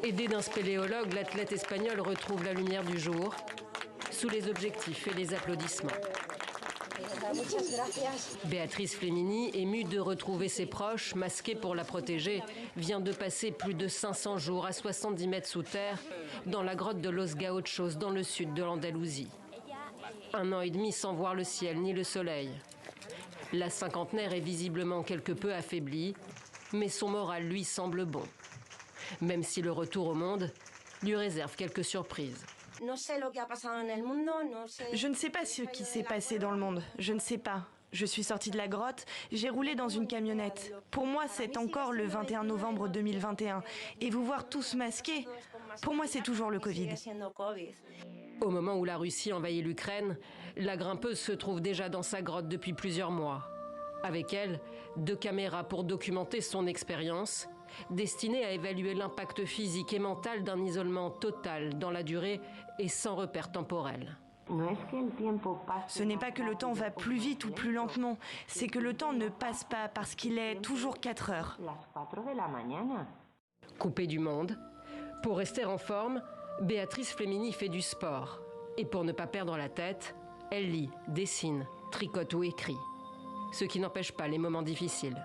Aidée d'un spéléologue, l'athlète espagnole retrouve la lumière du jour, sous les objectifs et les applaudissements. Béatrice Flemini, émue de retrouver ses proches, masquée pour la protéger, vient de passer plus de 500 jours à 70 mètres sous terre dans la grotte de Los Gauchos, dans le sud de l'Andalousie. 1 an et demi sans voir le ciel ni le soleil. La cinquantenaire est visiblement quelque peu affaiblie, mais son moral lui semble bon. Même si le retour au monde lui réserve quelques surprises. Je ne sais pas ce qui s'est passé dans le monde, je ne sais pas. Je suis sortie de la grotte, j'ai roulé dans une camionnette. Pour moi, c'est encore le 21 novembre 2021. Et vous voir tous masqués, pour moi, c'est toujours le Covid. Au moment où la Russie envahit l'Ukraine, la grimpeuse se trouve déjà dans sa grotte depuis plusieurs mois. Avec elle, 2 caméras pour documenter son expérience, destinée à évaluer l'impact physique et mental d'un isolement total dans la durée et sans repère temporel. Ce n'est pas que le temps va plus vite ou plus lentement, c'est que le temps ne passe pas parce qu'il est toujours 4 heures. Coupée du monde, pour rester en forme, Béatrice Flemini fait du sport. Et pour ne pas perdre la tête, elle lit, dessine, tricote ou écrit. Ce qui n'empêche pas les moments difficiles.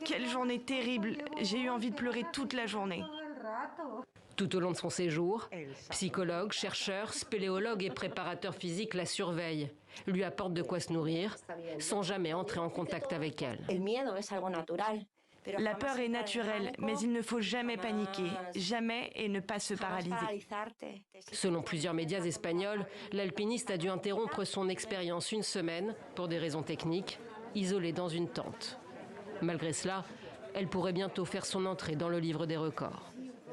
Quelle journée terrible! J'ai eu envie de pleurer toute la journée. Tout au long de son séjour, psychologues, chercheurs, spéléologues et préparateurs physiques la surveillent, lui apportent de quoi se nourrir, sans jamais entrer en contact avec elle. La peur est naturelle, mais il ne faut jamais paniquer, jamais et ne pas se paralyser. Selon plusieurs médias espagnols, l'alpiniste a dû interrompre son expérience 1 semaine, pour des raisons techniques, isolée dans une tente. Malgré cela, elle pourrait bientôt faire son entrée dans le livre des records.